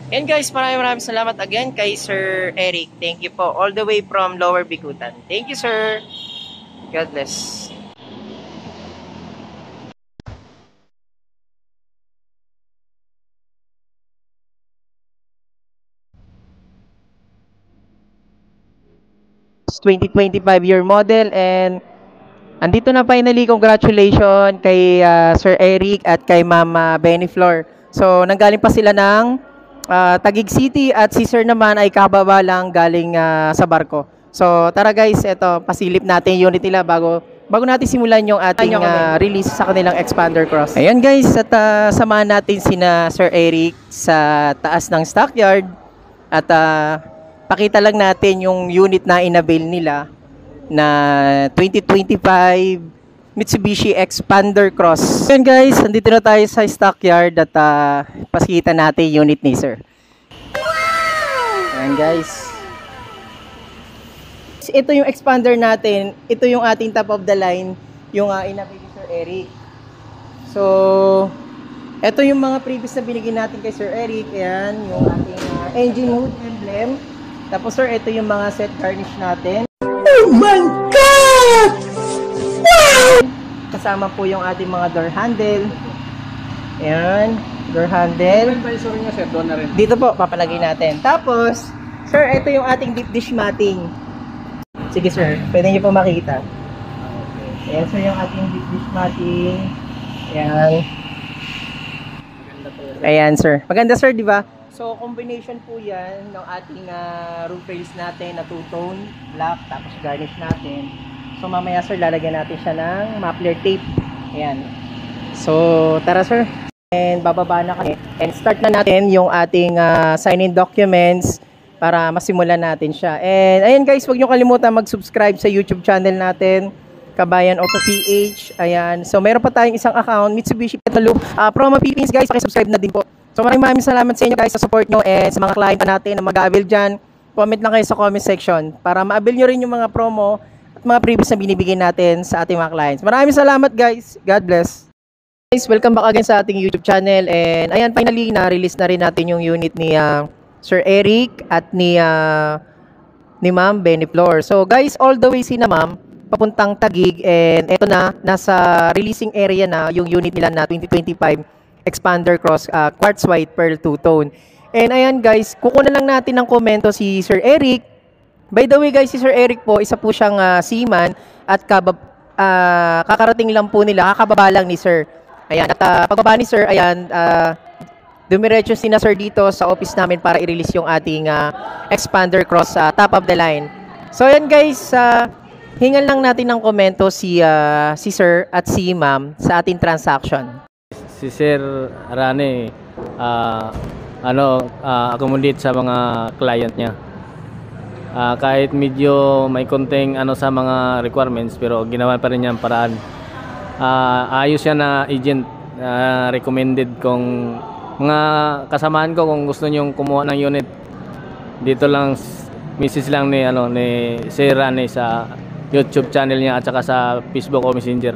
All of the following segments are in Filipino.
And guys, maraming salamat again kay Sir Eric. Thank you po. All the way from Lower Bikutan. Thank you, sir. God bless. It's 2025 year model, and andito na finally, congratulations kay Sir Eric at kay Mama Beniflor. So, nanggaling pa sila ng Taguig City at si Sir naman ay kababa lang galing sa barko. So, tara guys, eto, pasilip natin yung unit nila bago natin simulan yung ating release sa kanilang expander cross. Ayan guys, at samahan natin sina Sir Eric sa taas ng stockyard at pakita lang natin yung unit na inavail nila na 2025 Mitsubishi Expander Cross. Ayan guys, nandito na tayo sa stockyard at pasikita natin yung unit ni Sir. Ayan guys. Ito yung expander natin. Ito yung ating top of the line, yung inavail ni Sir Eric. So, ito yung mga previous na binigyan natin kay Sir Eric. Ayan, yung ating engine hood emblem. Tapos sir, ito yung mga set garnish natin. Oh my God! Wow! Kasama po yung ating mga door handle. Ayan, door handle. Dito po, papalagay natin. Tapos, sir, ito yung ating deep dish matting. Sige sir, pwede nyo po makita. Ayan sir, yung ating deep dish matting. Ayan. Ayan sir. Maganda sir, di ba? So, combination po yan ng ating roof rails natin na two-tone, black, tapos garnish natin. So, mamaya sir, lalagyan natin siya ng muffler tape. Ayan. So, tara sir. And bababa na kami. And start na natin yung ating sign-in documents para masimulan natin siya. And ayan guys, huwag nyo kalimutan mag-subscribe sa YouTube channel natin, Kabayan Auto PH. Ayan. So, meron pa tayong isang account, Mitsubishi Petroloop. Promo Philippines guys, pakisubscribe na din po. So maraming salamat sa inyo guys sa support nyo, and sa mga client natin na mag-a-avail dyan, comment lang kayo sa comment section para ma-avail nyo rin yung mga promo at mga previous na binibigay natin sa ating mga clients. Maraming salamat guys. God bless. Guys, welcome back again sa ating YouTube channel, and ayan, finally na-release na rin natin yung unit ni Sir Eric at ni Ma'am Beniflor. So guys, all the way si na Ma'am papuntang Taguig, and eto na, nasa releasing area na yung unit nila na 2025 Expander Cross Quartz White Pearl Two-Tone. And ayan guys, kukunan lang natin ng komento si Sir Eric. By the way guys, si Sir Eric po, isa po siyang seaman at kakarating lang po nila, kakababa lang ni Sir. Ayan, at pagbaba ni Sir, ayan, dumiretso si na Sir dito sa office namin para i-release yung ating Expander Cross top of the line. So ayan guys, hingan lang natin ng komento si Sir at si Ma'am sa ating transaction. Si Sir Rane accommodate sa mga client niya. Kahit medyo may konting sa mga requirements, pero ginawa pa rin niya ang paraan. Ayos siya na agent, recommended kung mga kasamaan ko kung gusto niyo kumuha ng unit. Dito lang message lang ni Sir Rane sa YouTube channel niya at saka sa Facebook o Messenger.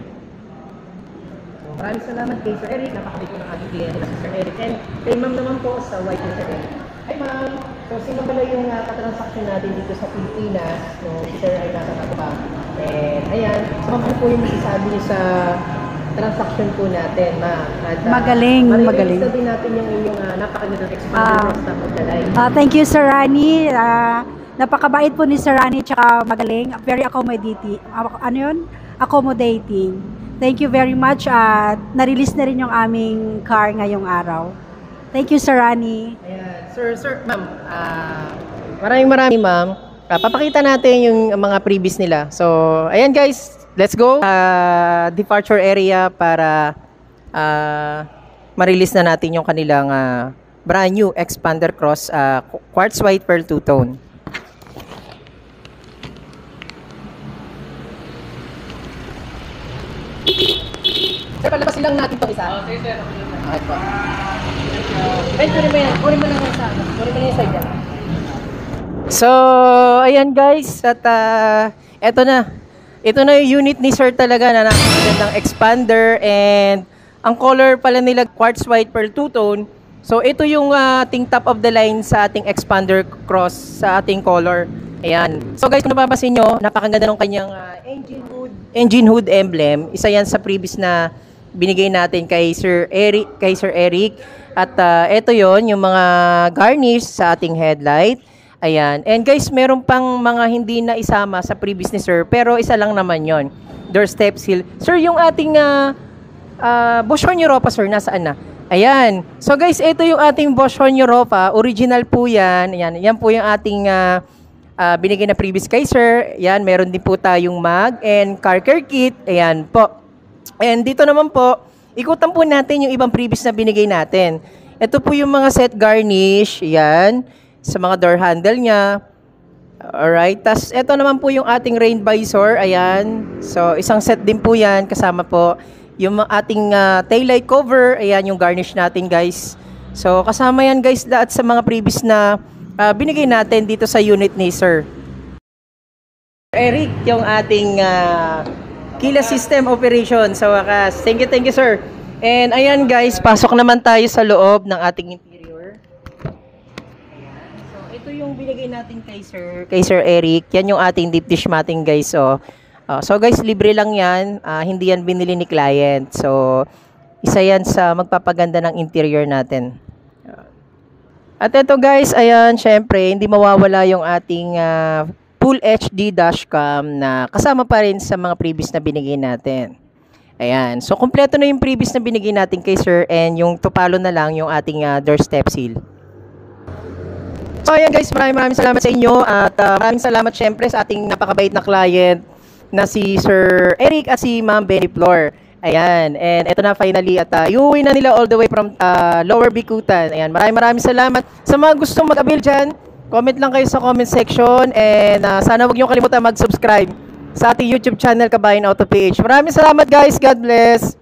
Maraming salamat kay Sir Eric. Napakabit ko ng ating kliyente na si Sir Eric. And kay Ma'am naman po sa White ni Sir Eric. Hi Ma'am! So sino pala yung katransaction natin dito sa Pilipinas? So si Sir ay nasa pa. And ayan, so ano po yung masasabi niyo sa transaction po natin, Ma'am? Magaling, magaling. Maririnig din natin yung inyong napakagandang expander top of the line. Thank you Sir Rani. Napakabait po ni Sir Rani, tsaka magaling. Very accommodating. Accommodating. Thank you very much at na-release na rin yung aming car ngayong araw. Thank you, Sir Rani. Ayan. Sir, Ma'am, maraming Ma'am. Papakita natin yung mga previous nila. So, ayan guys, let's go. Departure area para ma-release na natin yung kanilang brand new Expander Cross Quartz White Pearl Two-Tone. Sir, palabasin lang natin ito isa. Sige, sir. Okay po. Ay, kunin mo lang yung sa side yan. So, ayan guys. At eto na. Ito na yung unit ni Sir talaga na napakagandang expander. And ang color pala nila Quartz White Pearl Two-Tone. So ito yung ating top of the line sa ating expander cross sa ating color. Ayan. So guys, kung napapansin nyo, napakaganda ng kanyang engine hood emblem. Isa yan sa previous na binigay natin kay Sir Eric. At ito yon yung mga garnish sa ating headlight. Ayan. And guys, meron pang mga hindi na isama sa previous ni Sir, pero isa lang naman yon. Door step seal. Sir, yung ating Bosch Horn Europa, sir, nasaan na? Ayan. So guys, ito yung ating Bosch Horn Europa. Original po yan. Ayan. Yan po yung ating binigay na previous kay Sir. Ayan. Meron din po tayong mag and car care kit. Ayan po. And dito naman po, ikutan po natin yung ibang previous na binigay natin. Ito po yung mga set garnish. Ayan. Sa mga door handle niya. Alright. Tas ito naman po yung ating rain visor. Ayan. So isang set din po yan. Kasama po yung ating taillight cover. Ayan yung garnish natin, guys. So kasama yan, guys, lahat sa mga previous na binigay natin dito sa unit ni Sir Eric, yung ating keyless system operation sa wakas. Thank you, sir. And ayan, guys, pasok naman tayo sa loob ng ating interior. So ito yung binigay natin kay Sir Eric. Yan yung ating deep dish matting, guys. So guys, libre lang yan. Hindi yan binili ni client. So isa yan sa magpapaganda ng interior natin. At ito, guys, ayan, syempre, hindi mawawala yung ating Full HD dashcam na kasama pa rin sa mga previous na binigay natin. Ayan. So, kompleto na yung previous na binigay natin kay Sir, and yung tupalo na lang yung ating door step seal. So, ayan, guys, maraming salamat sa inyo, at maraming salamat syempre sa ating napakabait na client na si Sir Eric at si Ma'am Benny Flor. Ayan. And ito na finally, at iuwi na nila all the way from Lower Bicutan. Ayan. Maraming salamat. Sa mga gustong mag-avail dyan, comment lang kayo sa comment section, and sana huwag niyo kalimutan mag-subscribe sa ating YouTube channel, Kabayan Auto PH. Maraming salamat, guys. God bless.